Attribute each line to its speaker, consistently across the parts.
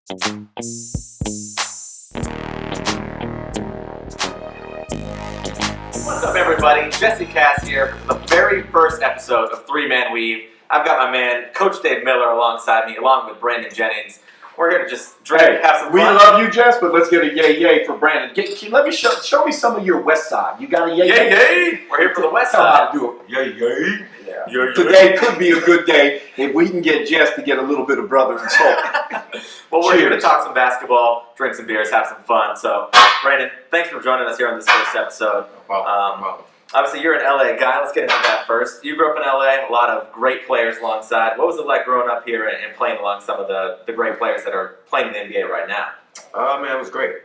Speaker 1: What's up, everybody? Jesse Kass here for the very first episode of Three-Man Weave. I've got my man, Coach Dave Miller, alongside me, along with Brandon Jennings. We're here to just drink, have some fun.
Speaker 2: We love you, Jess, but let's get a yay for Brandon. Let me show me some of your West Side. You got a yay?
Speaker 1: Yay! We're here for the West
Speaker 2: Tell
Speaker 1: Side.
Speaker 2: how to do it. Yay.
Speaker 1: Yeah.
Speaker 2: Yay. Today could be a good day if we can get Jess to get a little bit of brother and soul.
Speaker 1: Well, we're here to talk some basketball, drink some beers, have some fun. So, Brandon, thanks for joining us here on this first episode.
Speaker 2: No problem.
Speaker 1: Obviously, you're an LA guy. Let's get into that first. You grew up in LA, a lot of great players alongside. What was it like growing up here and playing along some of the great players that are playing in the NBA right now?
Speaker 3: Man, it was great.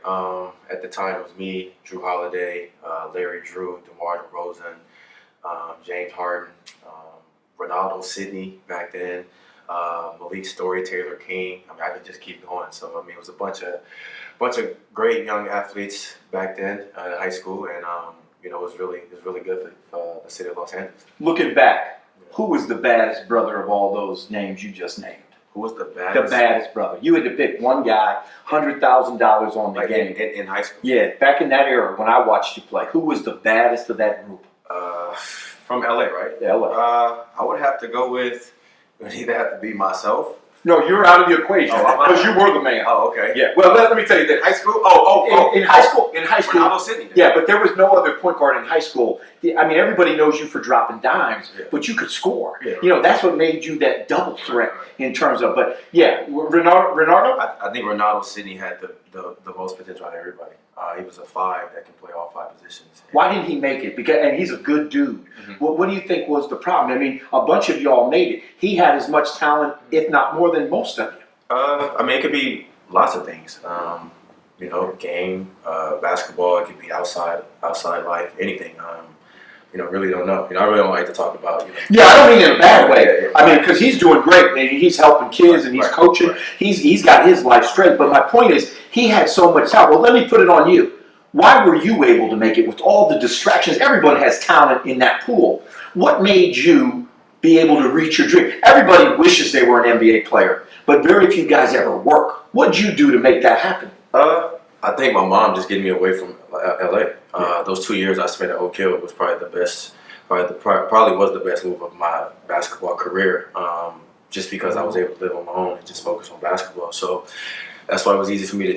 Speaker 3: At the time, it was me, Drew Holiday, Larry Drew, DeMar DeRozan, James Harden, Ronaldo Sidney back then, Malik Story, Taylor King. I could just keep going. So, it was a bunch of great young athletes back then in high school, and it was really good for the city of Los Angeles.
Speaker 2: Looking back, who was the baddest brother of all those names you just named?
Speaker 3: Who was the baddest?
Speaker 2: The baddest brother. You had to pick one guy, $100,000 on the game.
Speaker 3: In high school?
Speaker 2: Yeah, back in that era when I watched you play, who was the baddest of that group?
Speaker 3: From LA, right?
Speaker 2: LA.
Speaker 3: I would have to go with, it would either have to be myself.
Speaker 2: No, you're out of the equation because you were the man.
Speaker 3: Oh, okay.
Speaker 2: Yeah. Well, let me tell you that
Speaker 3: High school?
Speaker 2: In high school.
Speaker 3: Ronaldo Sidney.
Speaker 2: Yeah, but there was no other point guard in high school. Everybody knows you for dropping dimes, but you could score.
Speaker 3: Yeah.
Speaker 2: That's what made you that double threat in terms of. But yeah, Ronaldo.
Speaker 3: I think Ronaldo Sidney had the most potential out of everybody. He was a 5 that can play all 5 positions.
Speaker 2: Why didn't he make it? And he's a good dude. Mm-hmm. What do you think was the problem? A bunch of y'all made it. He had as much talent, if not more, than most of you.
Speaker 3: It could be lots of things. Game, basketball. It could be outside life, anything. Really don't know. I really don't like to talk about.
Speaker 2: Yeah, I don't mean in a bad way. Because he's doing great. And he's helping kids and he's coaching. Right. He's got his life straight. But my point is, he had so much talent. Well, let me put it on you. Why were you able to make it with all the distractions? Everyone has talent in that pool. What made you be able to reach your dream? Everybody wishes they were an NBA player, but very few guys ever work. What did you do to make that happen?
Speaker 3: I think my mom just getting me away from LA. Those 2 years I spent at Oak Hill was probably the best. Probably was the best move of my basketball career. Just because I was able to live on my own and just focus on basketball. So that's why it was easy for me to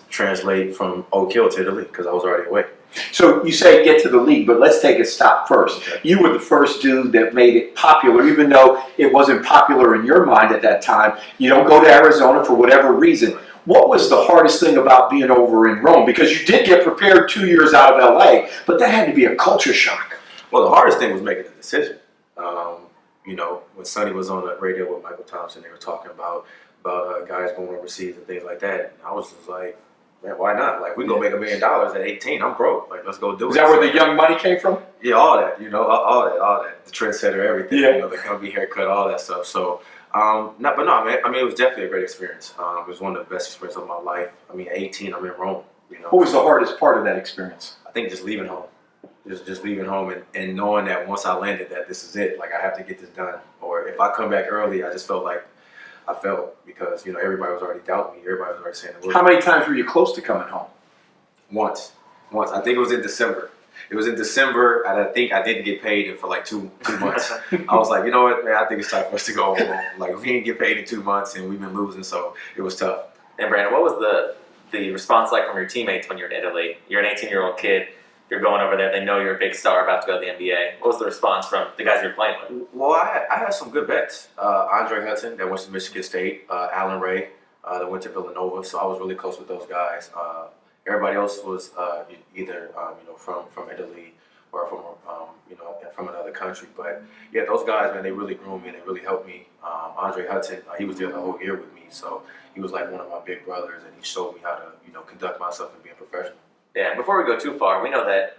Speaker 3: translate from Oak Hill to Italy because I was already away.
Speaker 2: So you say get to the league, but let's take a stop first. Okay. You were the first dude that made it popular, even though it wasn't popular in your mind at that time. You don't go to Arizona for whatever reason. What was the hardest thing about being over in Rome? Because you did get prepared 2 years out of LA, but that had to be a culture shock.
Speaker 3: Well, the hardest thing was making the decision. When Sonny was on the radio with Michael Thompson, they were talking about guys going overseas and things like that. I was just like, man, why not? Like, we can go make $1 million at 18. I'm broke. Like, let's go do it.
Speaker 2: Is that where the young money came from?
Speaker 3: Yeah, all that. All that. The trendsetter, everything. Yeah. The Gumby haircut, all that stuff. So, it was definitely a great experience. It was one of the best experiences of my life. At 18, I'm in Rome.
Speaker 2: What was the hardest part of that experience?
Speaker 3: I think just leaving home. Just leaving home and knowing that once I landed that this is it. Like, I have to get this done. Or if I come back early, I just felt like I felt because, everybody was already doubting me. Everybody was already saying the word.
Speaker 2: How many times were you close to coming home?
Speaker 3: Once. I think it was in December. It was in December, and I think I didn't get paid for like 2 months. I was like, you know what, man, I think it's time for us to go home. Like, we didn't get paid in 2 months, and we've been losing, so it was tough.
Speaker 1: And Brandon, what was the response like from your teammates when you're in Italy? You're an 18-year-old kid. You're going over there. They know you're a big star about to go to the NBA. What was the response from the guys you're playing with?
Speaker 3: Well, I had some good bets. Andre Hudson, that went to Michigan State. Allen Ray, that went to Villanova. So I was really close with those guys. Everybody else was either from Italy or from another country. But yeah, those guys, man, they really groomed me. They really helped me. Andre Hudson, he was there the whole year with me. So he was like one of my big brothers, and he showed me how to conduct myself and be a professional.
Speaker 1: Yeah, and before we go too far, we know that,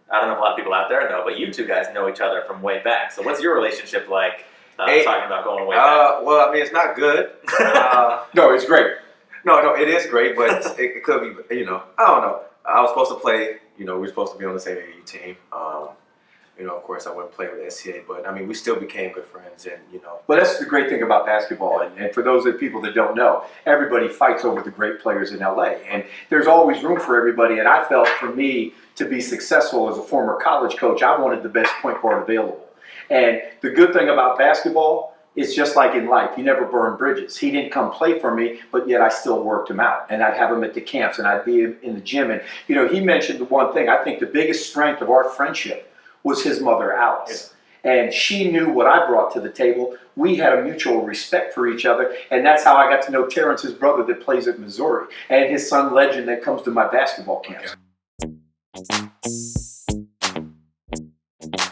Speaker 1: I don't know if a lot of people out there know, but you two guys know each other from way back. So what's your relationship like, talking about going way back?
Speaker 3: Well, it's not good.
Speaker 2: No, it's great.
Speaker 3: No, it is great, but it could be, I don't know. I was supposed to play, we were supposed to be on the same AAU team. Of course, I went and played with SCA, but I mean, we still became good friends, and
Speaker 2: But that's the great thing about basketball, and for those of people that don't know, everybody fights over the great players in LA, and there's always room for everybody. And I felt for me to be successful as a former college coach, I wanted the best point guard available. And the good thing about basketball, it's just like in life, you never burn bridges. He didn't come play for me, but yet I still worked him out, and I'd have him at the camps, and I'd be in the gym. And he mentioned the one thing. I think the biggest strength of our friendship was his mother, Alice. Yeah. And she knew what I brought to the table. We had a mutual respect for each other, and that's how I got to know Terrence, his brother that plays at Missouri, and his son, Legend, that comes to my basketball camps.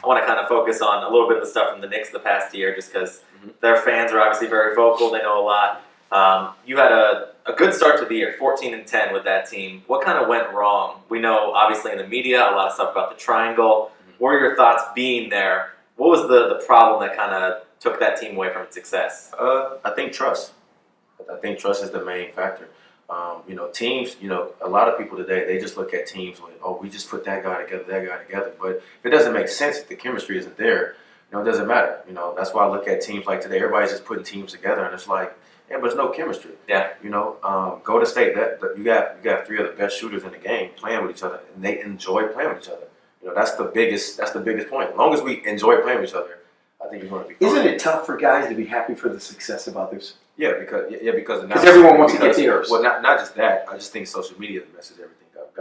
Speaker 1: I want to kind of focus on a little bit of the stuff from the Knicks the past year, just because their fans are obviously very vocal. They know a lot. You had a good start to the year, 14-10 with that team. What kind of went wrong? We know, obviously, in the media, a lot of stuff about the triangle. What are your thoughts being there? What was the problem that kind of took that team away from its success?
Speaker 3: I think trust. I think trust is the main factor. Teams, a lot of people today, they just look at teams with, we just put that guy together. But if it doesn't make sense, if the chemistry isn't there, it doesn't matter. That's why I look at teams like today. Everybody's just putting teams together, and it's like, yeah, but there's no chemistry.
Speaker 1: Yeah.
Speaker 3: Golden State, you got three of the best shooters in the game playing with each other, and they enjoy playing with each other. That's the biggest point. As long as we enjoy playing with each other, I think it's going to be fun.
Speaker 2: Isn't it tough for guys to be happy for the success of others?
Speaker 3: Yeah, because
Speaker 2: everyone wants to get theirs.
Speaker 3: Well, not just that. I just think social media messes everything up.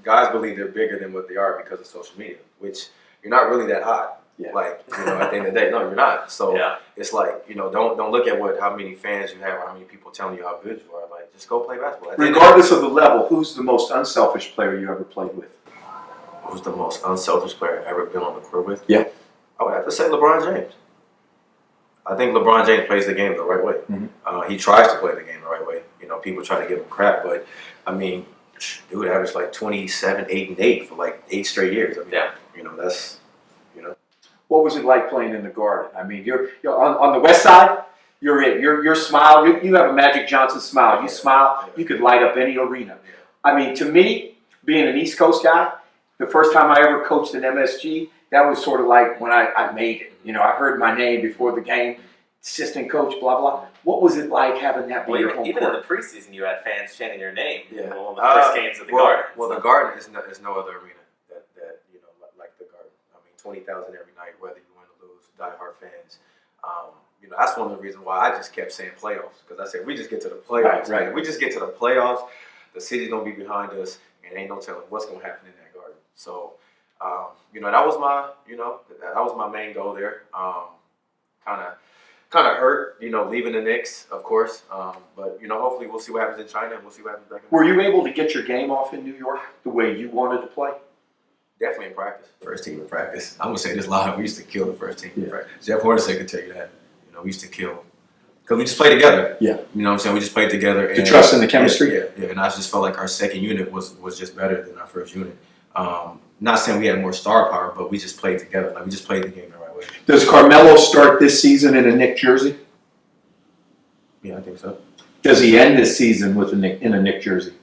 Speaker 3: Guys believe they're bigger than what they are because of social media, which you're not really that hot.
Speaker 2: Yeah.
Speaker 3: At the end of the day, no, you're not. So it's like, don't look at how many fans you have or how many people telling you how good you are. Like, just go play basketball.
Speaker 2: Regardless of the level, who's the most unselfish player you ever played with?
Speaker 3: Who's the most unselfish player I've ever been on the court with?
Speaker 2: Yeah.
Speaker 3: I would have to say LeBron James. I think LeBron James plays the game the right way.
Speaker 2: Mm-hmm.
Speaker 3: He tries to play the game the right way. People try to give him crap, but I mean, dude averaged like 27, 8, and 8 for like 8 straight years. I mean, that's.
Speaker 2: What was it like playing in the Garden? I mean, you're on the West Side. You're it. Your smile. You have a Magic Johnson smile. You smile. You could light up any arena. I mean, to me, being an East Coast guy, the first time I ever coached an MSG, that was sort of like when I made it. I heard my name before the game, assistant coach, blah, blah. What was it like having that be your home
Speaker 1: even
Speaker 2: court?
Speaker 1: in the preseason, you had fans chanting your name.
Speaker 3: Yeah.
Speaker 1: One of the first games of the Garden.
Speaker 3: Well, the Garden is no other arena that like the Garden. I mean, 20,000 every night, whether you win or lose, diehard fans. That's one of the reasons why I just kept saying playoffs, because I said we just get to the playoffs.
Speaker 2: Right.
Speaker 3: We just get to the playoffs. The city's gonna be behind us, and ain't no telling what's gonna happen in that Garden. So. That was my main goal there. Kind of hurt, leaving the Knicks, of course. But hopefully we'll see what happens in China, and we'll see what happens back in.
Speaker 2: Were you able to get your game off in New York the way you wanted to play?
Speaker 3: Definitely in practice. First team in practice. I'm gonna say this live. We used to kill the first team in practice. Jeff Hornacek could tell you that. We used to kill because we just played together.
Speaker 2: Yeah.
Speaker 3: You know what I'm saying? We just played together.
Speaker 2: The trust and the chemistry.
Speaker 3: Yeah. And I just felt like our second unit was just better than our first unit. Not saying we had more star power, but we just played together. Like, we just played the game the right way.
Speaker 2: Does Carmelo start this season in a Knicks jersey?
Speaker 3: Yeah, I think so.
Speaker 2: Does he end this season in a Knicks jersey?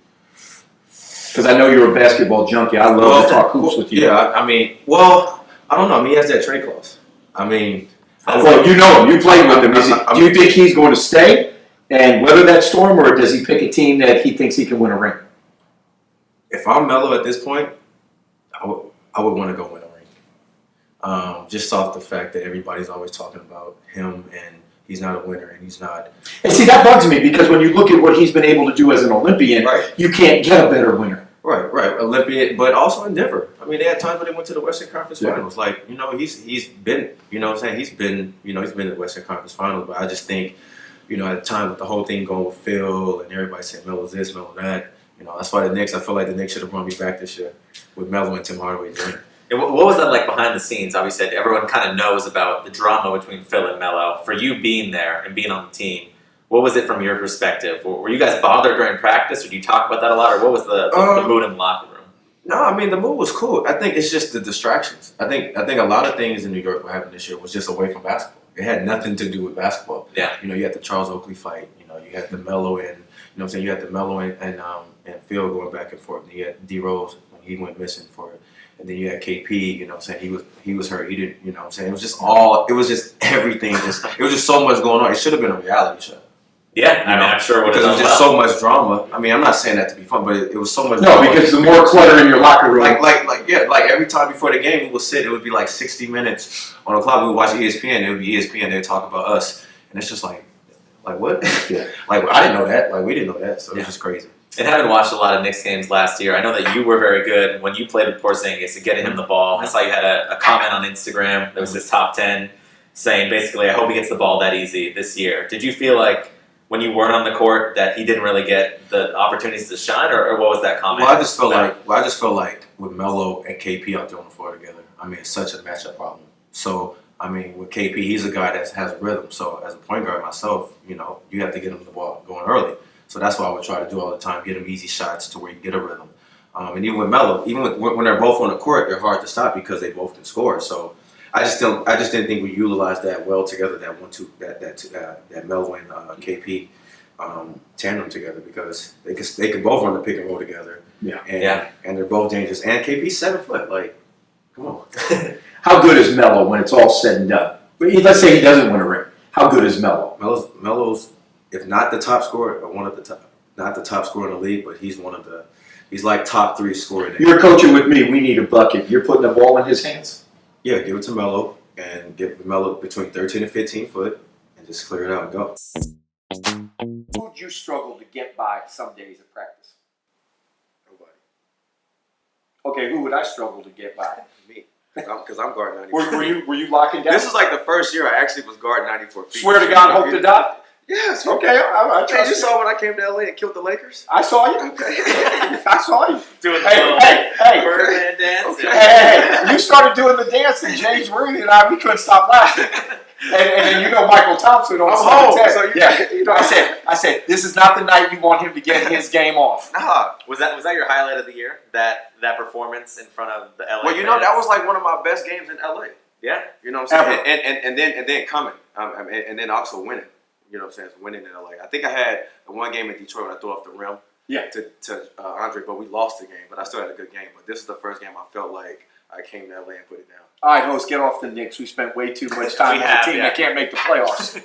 Speaker 2: Because I know you're a basketball junkie. I love to talk hoops with you.
Speaker 3: Yeah, I mean, I don't know. I mean, he has that trade clause. I mean,
Speaker 2: you know him. You played with him. Do you think he's going to stay and weather that storm, or does he pick a team that he thinks he can win a ring?
Speaker 3: If I'm Melo at this point, I would want to go win a ring. Just off the fact that everybody's always talking about him, and he's not a winner, and he's not.
Speaker 2: And see, that bugs me, because when you look at what he's been able to do as an Olympian, you can't get a better winner.
Speaker 3: Right. Olympian, but also in Denver. I mean, they had times when they went to the Western Conference Finals. Like, he's been, what I'm saying? He's been in the Western Conference Finals, but I just think, at the time with the whole thing going with Phil and everybody saying Melo's this, Melo that, that's why I feel like the Knicks should have brought me back this year with Melo and Tim Hardaway.
Speaker 1: And what was that like behind the scenes? Obviously, everyone kind of knows about the drama between Phil and Melo. For you being there and being on the team, what was it from your perspective? Were you guys bothered during practice, or do you talk about that a lot, or what was the mood in the locker room?
Speaker 3: No, I mean, the mood was cool. I think it's just the distractions. I think a lot of things in New York were happening this year was just away from basketball. It had nothing to do with basketball.
Speaker 1: Yeah.
Speaker 3: You had the Charles Oakley fight. You had the Melo and you had the Melo and Phil going back and forth. And you had D Rose when he went missing for And then you had KP, you know what I'm saying? He was hurt. He didn't, you know what I'm saying? It was just everything. It was just so much going on. It should have been a reality show.
Speaker 1: Yeah, I mean, I'm sure
Speaker 3: because it was just so much drama. I mean, I'm not saying that to be fun, but it was so much
Speaker 2: No,
Speaker 3: drama.
Speaker 2: because the more clutter in your locker room.
Speaker 3: Like every time before the game, we would sit, it would be like 60 minutes on the clock. We would watch ESPN, it would be ESPN, they'd talk about us. And it's just like what?
Speaker 2: Yeah.
Speaker 3: Like, I didn't know that. Like, we didn't know that. So it was just crazy.
Speaker 1: And having watched a lot of Knicks games last year, I know that you were very good when you played with Porzingis and getting him the ball. I saw you had a comment on Instagram that was his top 10 saying basically, I hope he gets the ball that easy this year. Did you feel like when you weren't on the court that he didn't really get the opportunities to shine, or what was that comment?
Speaker 3: Well, I just felt like with Melo and KP out there on the floor together, I mean, it's such a matchup problem. So, I mean, with KP, he's a guy that has a rhythm. So, as a point guard myself, you know, you have to get him the ball going early. So that's what I would try to do all the time, get him easy shots to where you get a rhythm. And even with Melo, when they're both on the court, they're hard to stop because they both can score. So I just didn't think we utilized that well together. That Melo and KP tandem together because they can both run the pick and roll together.
Speaker 2: Yeah.
Speaker 3: And they're both dangerous. And KP's 7 foot. Like, come on.
Speaker 2: How good is Melo when it's all said and done? Let's say he doesn't win a ring. How good is Melo?
Speaker 3: Melo's, if not the top scorer, or one of the top, not the top scorer in the league, but he's like top 3 scorer.
Speaker 2: You're coaching with me. We need a bucket. You're putting the ball in his hands.
Speaker 3: Yeah, give it to Melo and get Melo between 13 and 15 foot and just clear it out and go.
Speaker 2: Who'd you struggle to get by some days at practice?
Speaker 3: Nobody.
Speaker 2: Okay, who would I struggle to get by?
Speaker 3: Me. Because I'm guarding 94 feet.
Speaker 2: Were you locking down?
Speaker 3: This is like the first year I actually was guarding 94 feet.
Speaker 2: Swear to God, hope to die?
Speaker 3: Yes.
Speaker 2: Okay, I trust
Speaker 3: you saw when I came to LA and killed the Lakers?
Speaker 2: I saw you.
Speaker 3: Okay.
Speaker 2: I saw you.
Speaker 1: Doing the
Speaker 2: Hey.
Speaker 1: Birdman dance.
Speaker 3: Okay.
Speaker 2: Hey, you started doing the dance, and James Reed and we couldn't stop laughing. And then you know Michael Thompson on
Speaker 3: home,
Speaker 2: 7-10.
Speaker 3: so
Speaker 2: you know. I said, this is not the night you want him to get his game off.
Speaker 3: Nah.
Speaker 1: Was that your highlight of the year? That performance in front of the LA
Speaker 3: Well, you
Speaker 1: fans?
Speaker 3: know, that was like one of my best games in LA.
Speaker 1: Yeah.
Speaker 3: You know what I'm saying? And then coming. And then also winning. You know what I'm saying? Winning in LA. I think I had the one game in Detroit when I threw off the rim to Andre, but we lost the game. But I still had a good game. But this is the first game I felt like I came to LA and put it down.
Speaker 2: All right, host, get off the Knicks. We spent way too much time on a team that can't make the playoffs.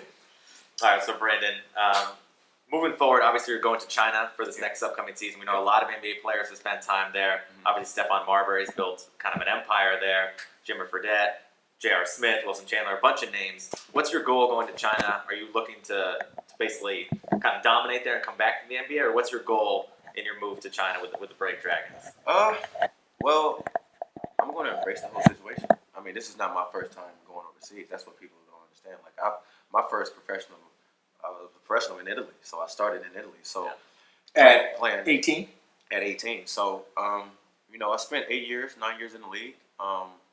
Speaker 1: All right, so Brandon, moving forward, obviously you're going to China for this next upcoming season. We know a lot of NBA players have spent time there. Obviously, Stephon Marbury's built kind of an empire there. Jimmer Fredette, J.R. Smith, Wilson Chandler, a bunch of names. What's your goal going to China? Are you looking to basically kind of dominate there and come back to the NBA, or what's your goal in your move to China with the Brave Dragons?
Speaker 3: Well, I'm going to embrace the whole situation. I mean, this is not my first time going overseas. That's what people don't understand. Like, my first professional, I was a professional in Italy, so I started in Italy. So
Speaker 2: At
Speaker 3: playing
Speaker 2: 18?
Speaker 3: At 18. So, you know, I spent 9 years in the league.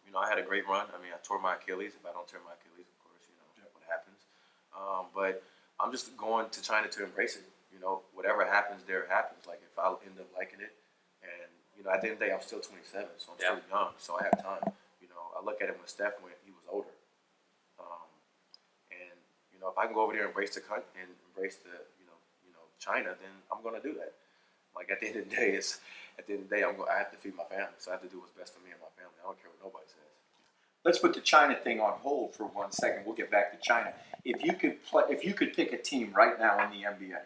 Speaker 3: You know, I had a great run. I mean, I tore my Achilles. If I don't tear my Achilles, of course, you know what happens. But I'm just going to China to embrace it. You know, whatever happens, there it happens. Like, if I end up liking it, and you know, at the end of the day, I'm still 27, so I'm still young, so I have time. You know, I look at it when Steph went, he was older. And you know, if I can go over there and embrace the country and embrace the, you know, China, then I'm going to do that. Like, at the end of the day, I have to feed my family, so I have to do what's best for me and my family. I don't care what nobody says.
Speaker 2: Let's put the China thing on hold for 1 second. We'll get back to China. If you could pick a team right now in the NBA,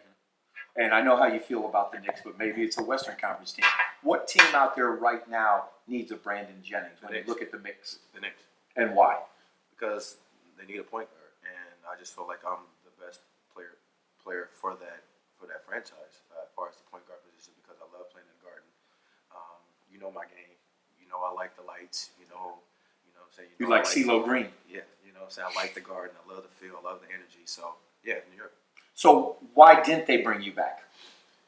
Speaker 2: and I know how you feel about the Knicks, but maybe it's a Western Conference team. What team out there right now needs a Brandon Jennings when you look at the mix?
Speaker 3: The Knicks.
Speaker 2: And why?
Speaker 3: Because they need a point guard, and I just feel like I'm the best player for that franchise as far as the point guard position because I love playing in the Garden. You know my game. You know I like the lights. You know what I'm saying.
Speaker 2: You like CeeLo Green.
Speaker 3: Yeah, you know what I'm saying. I like the Garden. I love the feel. I love the energy. So yeah, New York.
Speaker 2: So why didn't they bring you back,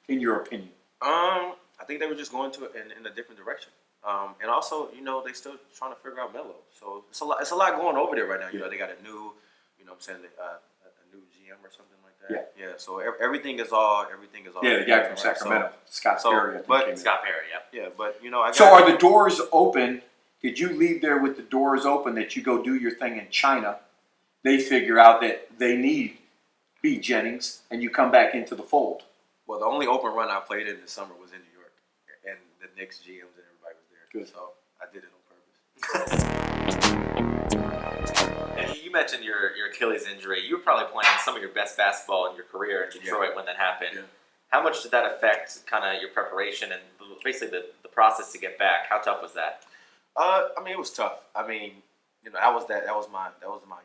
Speaker 2: in your opinion?
Speaker 3: I think they were just going to in a different direction. And also, you know, they still trying to figure out Melo. So it's a lot going over there right now. You know, they got a new, you know what I'm saying, a new GM or something like that. Yeah. So everything is all.
Speaker 2: Yeah, the guy from Sacramento, Scott Perry.
Speaker 1: Scott Perry,
Speaker 3: Yeah, but you know,
Speaker 2: So are the doors open? Did you leave there with the doors open that you go do your thing in China? They figure out that they need B. Jennings, and you come back into the fold.
Speaker 3: Well, the only open run I played in this summer was in New York, and the Knicks GMs and everybody was there.
Speaker 2: Good.
Speaker 3: So I did it on purpose.
Speaker 1: And you mentioned your Achilles injury. You were probably playing some of your best basketball in your career in Detroit when that happened.
Speaker 3: Yeah.
Speaker 1: How much did that affect kind of your preparation and basically the process to get back? How tough was that?
Speaker 3: I mean, it was tough. I mean, that was my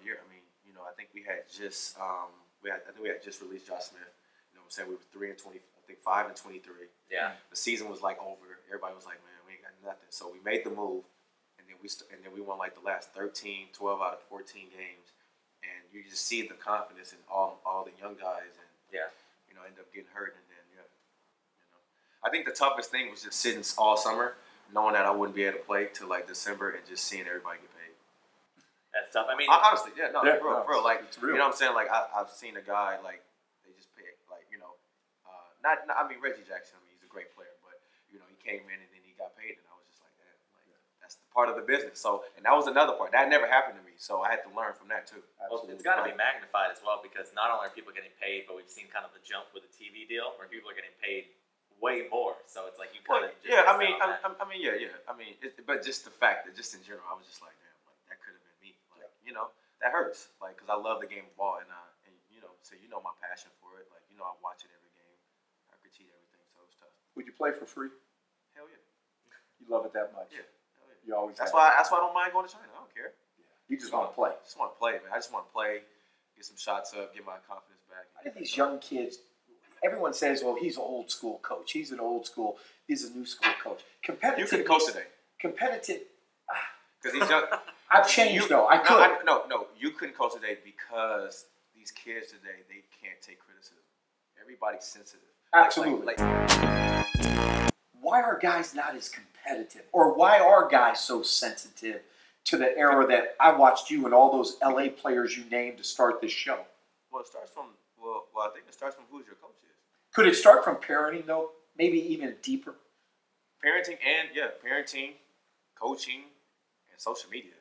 Speaker 3: year. I mean, I think we had just released Josh Smith. You know what I'm saying? We were 3-20, I think 5-23.
Speaker 1: Yeah.
Speaker 3: The season was like over. Everybody was like, man, we ain't got nothing. So we made the move, and then we won like the last 13, 12 out of 14 games, and you just see the confidence in all the young guys, and end up getting hurt, and then I think the toughest thing was just sitting all summer, knowing that I wouldn't be able to play till like December, and just seeing everybody get paid.
Speaker 1: That's tough. I mean,
Speaker 3: honestly, for real. Like,
Speaker 2: it's real.
Speaker 3: You know what I'm saying? Like, I've seen a guy, like, they just pay, like, I mean, Reggie Jackson, I mean, he's a great player, but, he came in and then he got paid, and I was just like, damn, like, that's the part of the business. So, and that was another part. That never happened to me, so I had to learn from that, too.
Speaker 1: well, it's got to be magnified as well, because not only are people getting paid, but we've seen kind of the jump with the TV deal, where people are getting paid way more. So it's like you kind of
Speaker 3: yeah. I mean, but just the fact that just in general, I was just like, damn, like that could have been me. Like, that hurts. Like, because I love the game of ball, and so my passion for it. Like, I watch it every game. I critique everything, so it's tough.
Speaker 2: Would you play for free?
Speaker 3: Hell yeah.
Speaker 2: You love it that much?
Speaker 3: Yeah. Hell yeah.
Speaker 2: You always.
Speaker 3: That's why I don't mind going to China. I don't care.
Speaker 2: Yeah. You just want to play.
Speaker 3: I just want to play, man. I just want to play, get some shots up, get my confidence back.
Speaker 2: Why do these young kids? Everyone says, "Well, he's an old school coach. He's an old school. He's a new school coach." Competitive.
Speaker 3: You couldn't coach today.
Speaker 2: Competitive.
Speaker 3: Because he's young.
Speaker 2: I've changed though. I could.
Speaker 3: No. You couldn't coach today because these kids today, they can't take criticism. Everybody's sensitive.
Speaker 2: Absolutely. Why are guys not as competitive, or why are guys so sensitive to the era that I watched you and all those LA players you named to start this show?
Speaker 3: Well, it starts from I think it starts from who's your coach is.
Speaker 2: Could it start from parenting though? Maybe even deeper.
Speaker 3: Parenting, coaching, and social media.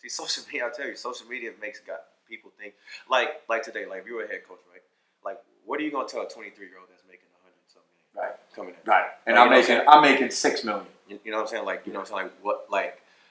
Speaker 3: See, social media, I'll tell you, social media makes people think like today, like if you were a head coach, right? Like, what are you gonna tell a 23-year-old that's making 100-something million?
Speaker 2: Right.
Speaker 3: Coming in.
Speaker 2: Right. And
Speaker 3: Like,
Speaker 2: I'm making $6 million.
Speaker 3: You know what I'm saying? Like,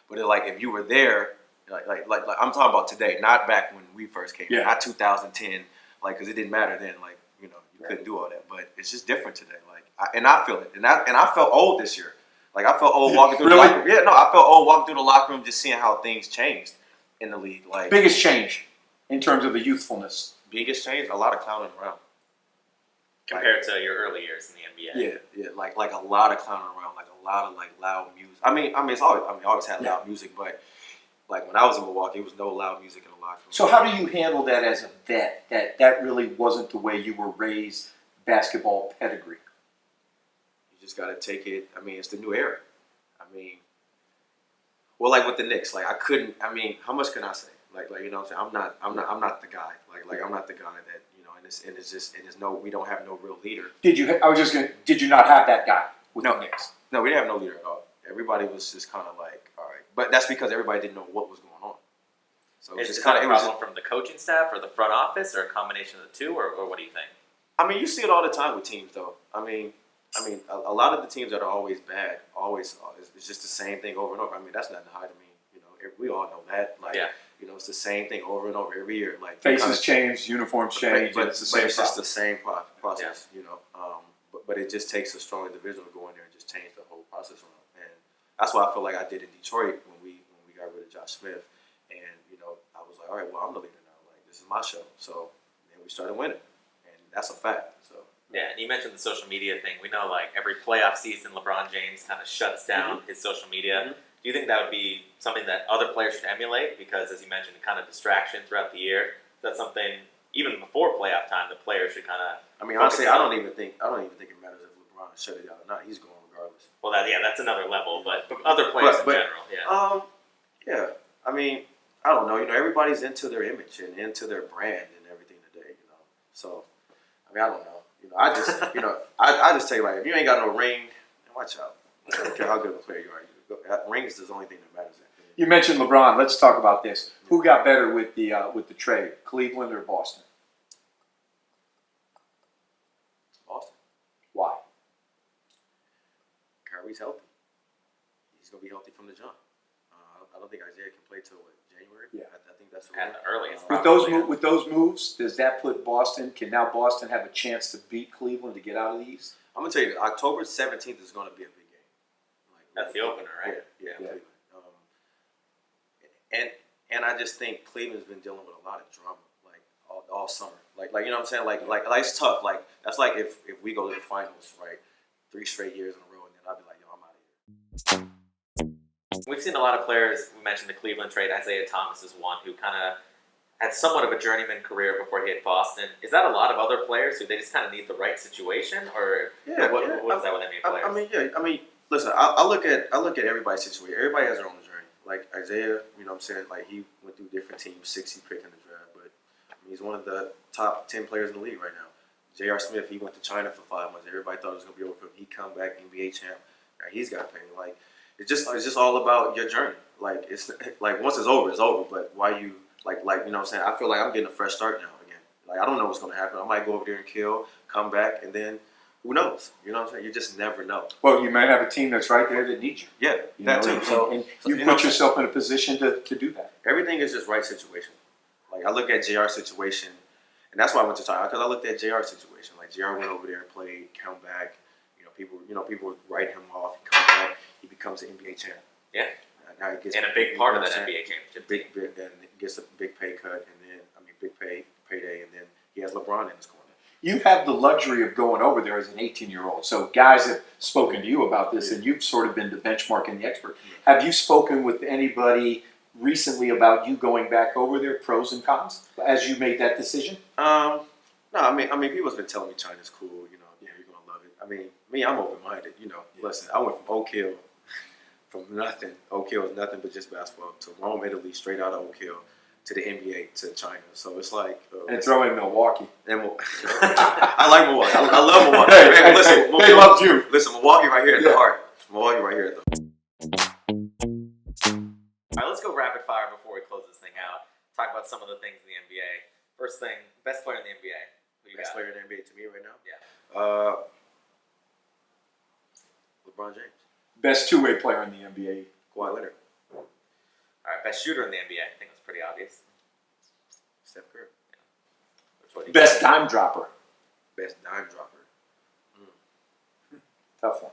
Speaker 3: but it's like if you were there, like I'm talking about today, not back when we first came, not 2010, like, because it didn't matter then, like, you couldn't do all that, but it's just different today, like, I feel it, and I felt old this year, like I felt old walking through the locker room. Yeah, no, I felt old walking through the locker room, just seeing how things changed in the league, like
Speaker 2: Biggest change in terms of the youthfulness.
Speaker 3: biggest change, a lot of clowning around.
Speaker 1: compared to your early years in the NBA.
Speaker 3: Yeah, like a lot of clowning around, like a lot of like loud music. I mean, it's always, always had loud music, but like when I was in Milwaukee, it was no loud music in the locker room.
Speaker 2: So how do you handle that as a vet? That really wasn't the way you were raised, basketball pedigree.
Speaker 3: You just got to take it. I mean, it's the new era. I mean, well, like with the Knicks, like I couldn't. I mean, how much can I say? Like you know what I'm saying? I'm not the guy. Like I'm not the guy that and it's no. We don't have no real leader.
Speaker 2: Did you not have that guy with the Knicks?
Speaker 3: No, we didn't have no leader at all. Everybody was just kind of like, all right, but that's because everybody didn't know what was going on. So it was
Speaker 1: Is
Speaker 3: just
Speaker 1: that
Speaker 3: kind
Speaker 1: a
Speaker 3: of
Speaker 1: problem from the coaching staff or the front office or a combination of the two, or what do you think?
Speaker 3: I mean, you see it all the time with teams, though. I mean, a lot of the teams that are always bad, it's just the same thing over and over. I mean, that's nothing to hide. I mean, we all know that. Like, it's the same thing over and over every year. Like
Speaker 2: Faces change, uniforms change, but it's the same.
Speaker 3: It's just the same process, But it just takes a strong individual to go in there and just change the whole process around. And that's what I feel like I did in Detroit when we got rid of Josh Smith. And I was like, all right, well, I'm the leader now. Like, this is my show. So then we started winning, and that's a fact. So.
Speaker 1: Yeah, and you mentioned the social media thing. We know, like, every playoff season, LeBron James kind of shuts down his social media. Do you think that would be something that other players should emulate? Because, as you mentioned, kind of distraction throughout the year. That's something, even before playoff time, the players should kind of.
Speaker 3: I mean, honestly, I don't even think it matters if LeBron shut it down or not. He's going regardless.
Speaker 1: Well, that's another level. But other players in general,
Speaker 3: yeah. I mean, I don't know. Everybody's into their image and into their brand and everything today. So, I mean, I don't know. I just, I just tell you, like, if you ain't got no ring, watch out. I don't care how good of a player you are. Ring is the only thing that matters.
Speaker 2: You mentioned LeBron. Let's talk about this. Who got better with the trade, Cleveland or Boston?
Speaker 3: Boston.
Speaker 2: Why?
Speaker 3: Kyrie's healthy. he's going to be healthy from the jump. I don't think Isaiah can play till January.
Speaker 2: Yeah.
Speaker 3: I think that's
Speaker 1: At the earliest.
Speaker 2: With those moves, does that put Boston? Can now Boston have a chance to beat Cleveland to get out of the East?
Speaker 3: I'm gonna tell you, October 17th is going to be a big game.
Speaker 1: That's the opener, right?
Speaker 3: Yeah. Cleveland. And I just think Cleveland's been dealing with a lot of drama, like all summer. Like you know what I'm saying? Like it's tough. Like that's like if we go to the finals, right, 3 straight years in a row, and then I'll be like, yo, I'm out of here.
Speaker 1: We've seen a lot of players. We mentioned the Cleveland trade. Isaiah Thomas is one who kind of had somewhat of a journeyman career before he hit Boston. Is that a lot of other players who they just kind of need the right situation, or what is that with NBA players?
Speaker 3: I mean, listen. I look at everybody's situation. Everybody has their own journey. Like Isaiah, you know what I'm saying? Like he went through different teams, 60 pick in the draft, but he's one of the top 10 players in the league right now. J.R. Smith, he went to China for 5 months. Everybody thought it was gonna be over for him. He come back, NBA champ. Now he's got paid. Like it's just all about your journey. Like it's like once it's over, it's over. But why you like you know what I'm saying? I feel like I'm getting a fresh start now again. Like I don't know what's gonna happen. I might go over there and kill, come back, and then who knows? You know what I'm saying? You just never know.
Speaker 2: Well, you might have a team that's right there that needs you.
Speaker 3: Yeah, that too.
Speaker 2: And you put yourself in a position to do that.
Speaker 3: Everything is just right situation. Like I look at JR's situation, and that's why I went to China because I looked at JR's situation. Like JR went over there and played, come back. People write him off. He come back, he becomes an NBA champ.
Speaker 1: Yeah.
Speaker 3: Now he gets
Speaker 1: and a big part of that NBA championship.
Speaker 3: Big, then gets a big pay cut, and then big payday, and then he has LeBron in his corner.
Speaker 2: You have the luxury of going over there as an 18-year-old. So guys have spoken to you about this, and you've sort of been the benchmark and the expert. Yeah. Have you spoken with anybody recently about you going back over there, pros and cons, as you made that decision?
Speaker 3: No, I mean, people's been telling me China's cool. You're gonna love it. I mean, me, I'm open-minded. Listen, I went from Oak Hill, from nothing. Oak Hill is nothing but just basketball to Rome, Italy, straight out of Oak Hill, to the NBA, to China. So it's like
Speaker 2: and throw in Milwaukee.
Speaker 3: And I like Milwaukee. I love Milwaukee.
Speaker 2: Hey,
Speaker 3: listen,
Speaker 2: they loved you.
Speaker 3: Listen, Milwaukee right here at the heart. Milwaukee right here at the.
Speaker 1: All right, let's go rapid fire before we close this thing out. Talk about some of the things in the NBA. First thing, best player in the NBA. Who you
Speaker 3: best
Speaker 1: got?
Speaker 3: Player in the NBA to me right now?
Speaker 1: Yeah.
Speaker 3: LeBron James.
Speaker 2: Best two-way player in the NBA.
Speaker 3: Kawhi Leonard.
Speaker 1: All right, best shooter in the NBA. I think that's pretty obvious.
Speaker 3: Steph Curry.
Speaker 1: Yeah.
Speaker 2: Best dime dropper.
Speaker 3: Best dime dropper.
Speaker 2: Tough one.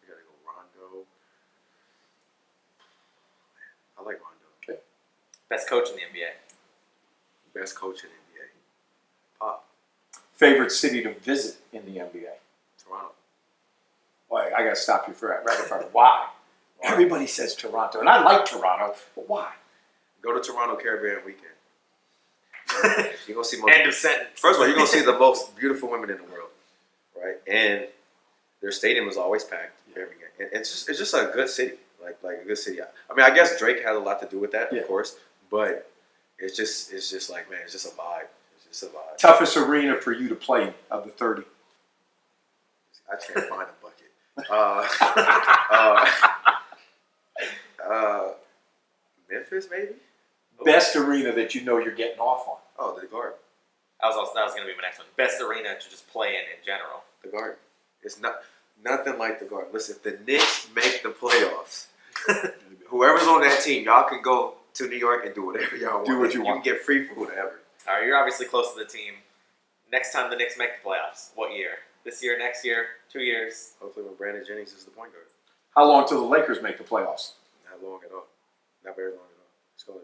Speaker 3: We gotta go Rondo. I like Rondo.
Speaker 2: Okay.
Speaker 1: Best coach in the NBA.
Speaker 3: Best coach in the NBA. Pop.
Speaker 2: Favorite city to visit in the NBA.
Speaker 3: Toronto.
Speaker 2: Well, I got to stop you for that rapid fire. Why? Everybody says Toronto, and I like Toronto, but why?
Speaker 3: Go to Toronto Caribbean weekend. You're gonna see
Speaker 1: End of sentence.
Speaker 3: First of all, you're gonna see the most beautiful women in the world, right? And their stadium is always packed every game. And it's just a good city, like a good city. I mean, I guess Drake has a lot to do with that, of course, but it's just like, man, it's just a vibe. It's just a vibe.
Speaker 2: Toughest arena for you to play in of the 30?
Speaker 3: I can't find a bucket. Memphis, maybe.
Speaker 2: Best arena that you know you're getting off on?
Speaker 3: Oh, the Garden.
Speaker 1: That was going to be my next one. Best arena to just play in general.
Speaker 3: The Garden. It's nothing like the Garden. Listen, if the Knicks make the playoffs, whoever's on that team, y'all can go to New York and do whatever y'all want.
Speaker 2: Do what you
Speaker 3: want.
Speaker 2: want.
Speaker 3: You can get free food ever.
Speaker 1: All right, you're obviously close to the team. Next time the Knicks make the playoffs, what year? This year, next year, 2 years?
Speaker 3: Hopefully when Brandon Jennings is the point guard.
Speaker 2: How long till the Lakers make the playoffs?
Speaker 3: Not long at all. Not very long at all.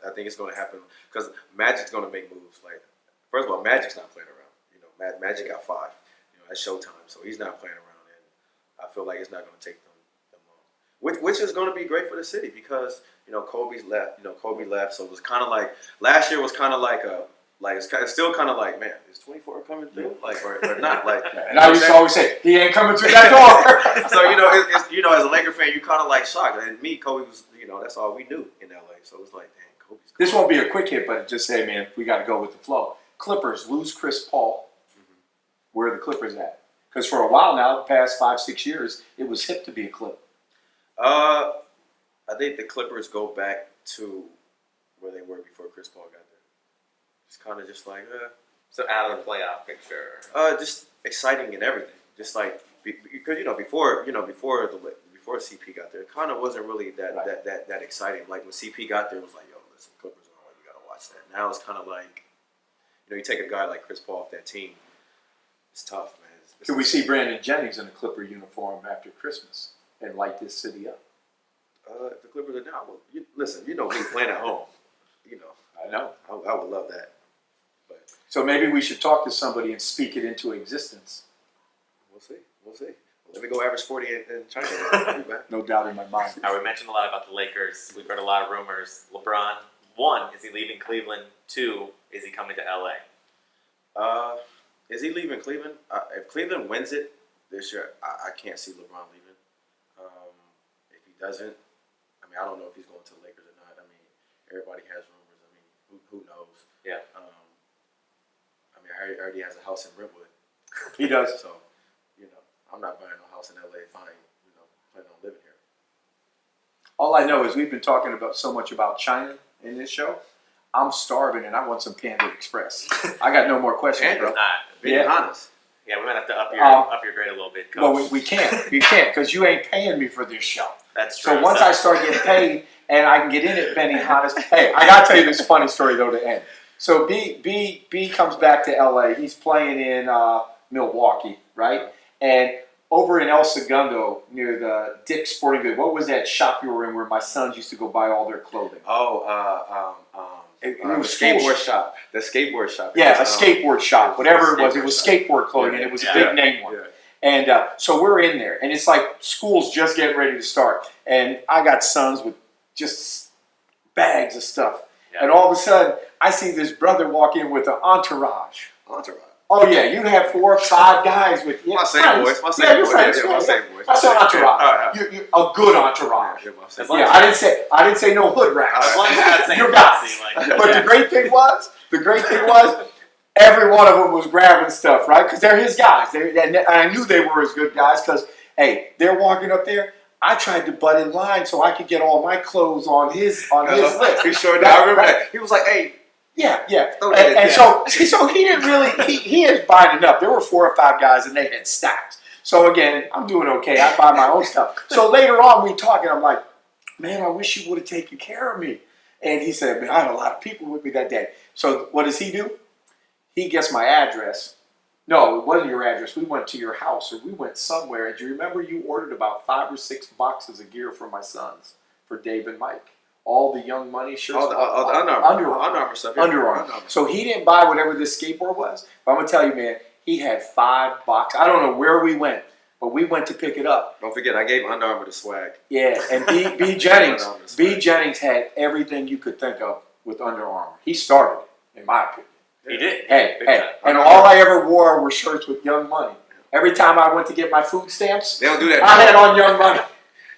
Speaker 3: I think it's going to happen because Magic's going to make moves. Like, first of all, Magic's not playing around. Magic got 5. That's Showtime, so he's not playing around, and I feel like it's not going to take them long. Which is going to be great for the city because Kobe's left. Kobe left, so it was kind of like last year was kind of like a. Like it's still kind of like, man, is 24 coming through? Like or not? Like,
Speaker 2: and I used to always say he ain't coming through that door.
Speaker 3: So as a Laker fan, you kind of like shocked. And me, Kobe was, that's all we knew in LA. So it was like, dang, Kobe's.
Speaker 2: This won't be a quick hit, but just say, man, we got to go with the flow. Clippers lose Chris Paul. Mm-hmm. Where are the Clippers at? Because for a while now, the past 5-6 years, it was hip to be a Clip.
Speaker 3: I think the Clippers go back to where they were before Chris Paul got there. It's kind of just like,
Speaker 1: So out of the playoff picture.
Speaker 3: Just exciting and everything. Just like because before CP got there, it kind of wasn't really that exciting. Like when CP got there, it was like, yo, listen, Clippers are on, you gotta watch that. Now it's kind of like, you take a guy like Chris Paul off that team, it's tough, man.
Speaker 2: Could we see Brandon Jennings in a Clipper uniform after Christmas and light this city up?
Speaker 3: If the Clippers are down, well, listen, me playing at home,
Speaker 2: I know.
Speaker 3: I would love that. But
Speaker 2: So maybe we should talk to somebody and speak it into existence.
Speaker 3: we'll see. Well, let me go average 40 in China.
Speaker 2: No doubt in my mind.
Speaker 1: Now, we mentioned a lot about the Lakers. We've heard a lot of rumors. LeBron, 1, is he leaving Cleveland? 2, is he coming to LA?
Speaker 3: Is he leaving Cleveland? If Cleveland wins it this year, I can't see LeBron leaving. If he doesn't, I don't know if he's going to the Lakers or not. Everybody has rumors. Who knows?
Speaker 1: Yeah.
Speaker 3: I heard he has a house in Brentwood.
Speaker 2: He does.
Speaker 3: So, I'm not buying a house in LA if I ain't, planning on living here.
Speaker 2: All I know is we've been talking about so much about China in this show. I'm starving and I want some Panda Express. I got no more questions, bro.
Speaker 3: Being honest.
Speaker 1: Yeah, we might have to up your grade a little bit, Coach.
Speaker 2: Well, we can't. You can't because you ain't paying me for this show.
Speaker 1: That's true.
Speaker 2: So once I start getting paid and I can get in at Benihana's. Hey, I got to tell you this funny story, though, to end. So B comes back to L.A. He's playing in Milwaukee, right? And over in El Segundo, near the Dick's Sporting Goods, what was that shop you were in where my sons used to go buy all their clothing?
Speaker 3: It was skateboard shop. The skateboard shop.
Speaker 2: Yeah, a skateboard shop, whatever it was. It was skateboard clothing, and it was a big name one.
Speaker 3: Yeah.
Speaker 2: And so we're in there, and it's like school's just getting ready to start. And I got sons with just bags of stuff. Yeah. And all of a sudden, I see this brother walk in with an entourage. Oh, yeah, you have 4 or 5 guys with you.
Speaker 3: My same boys. My same boys.
Speaker 2: I said entourage. You're a good entourage. I didn't say no hood rats.
Speaker 1: As long as you're not saying
Speaker 2: You're guys. But the great thing was, every one of them was grabbing stuff, right? Because they're his guys. And I knew they were his good guys because, hey, they're walking up there. I tried to butt in line so I could get all my clothes on his list.
Speaker 3: He sure did. I remember that. He was like, hey.
Speaker 2: Yeah. And so he didn't really, he is buying enough. There were 4 or 5 guys and they had stacks. So again, I'm doing okay. I buy my own stuff. So later on we talk and I'm like, man, I wish you would have taken care of me. And he said, man, I had a lot of people with me that day. So what does he do? He gets my address. No, it wasn't your address. We went to your house or we went somewhere. And do you remember you ordered about 5 or 6 boxes of gear for my sons, for Dave and Mike? All the Young Money shirts.
Speaker 3: The Under Armour stuff. Yeah.
Speaker 2: Under Armour. So he didn't buy whatever this skateboard was. But I'm going to tell you, man, he had 5 boxes. I don't know where we went, but we went to pick it up.
Speaker 3: Don't forget, I gave Under Armour the swag.
Speaker 2: Yeah, and B Jennings had everything you could think of with Under Armour. He started, in my opinion.
Speaker 1: He did.
Speaker 2: Hey, and all I ever wore were shirts with Young Money. Every time I went to get my food stamps,
Speaker 3: they don't do that.
Speaker 2: I had on Young Money.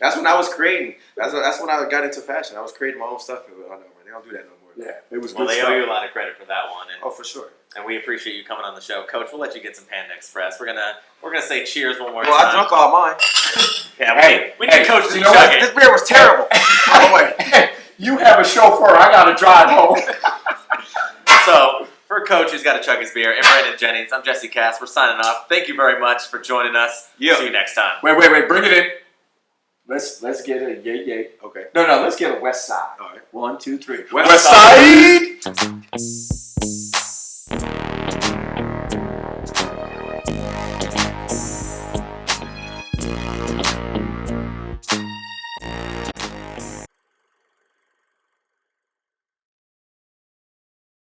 Speaker 3: That's when I was creating. That's when I got into fashion. I was creating my own stuff with Under Armour. They don't do that no more.
Speaker 2: Yeah, it was
Speaker 1: well,
Speaker 2: good
Speaker 1: they
Speaker 2: stuff.
Speaker 1: owe you a lot of credit for that one. And,
Speaker 3: for sure.
Speaker 1: And we appreciate you coming on the show, Coach. We'll let you get some Panda Express. We're gonna say cheers one more time.
Speaker 3: Well, I drunk all mine.
Speaker 1: Yeah, we need Coach to
Speaker 3: chug it. This beer was terrible. By the way,
Speaker 2: you have a chauffeur. I got to drive home.
Speaker 1: So. For Coach, who's got to chug his beer, and Brandon Jennings, I'm Jesse Kass. We're signing off. Thank you very much for joining us.
Speaker 3: Yeah.
Speaker 1: See you next time.
Speaker 2: Wait. Bring it in. Let's get a yay.
Speaker 3: Okay.
Speaker 2: No. Let's get a West Side.
Speaker 3: All right.
Speaker 2: 1, 2, 3.
Speaker 3: West Side.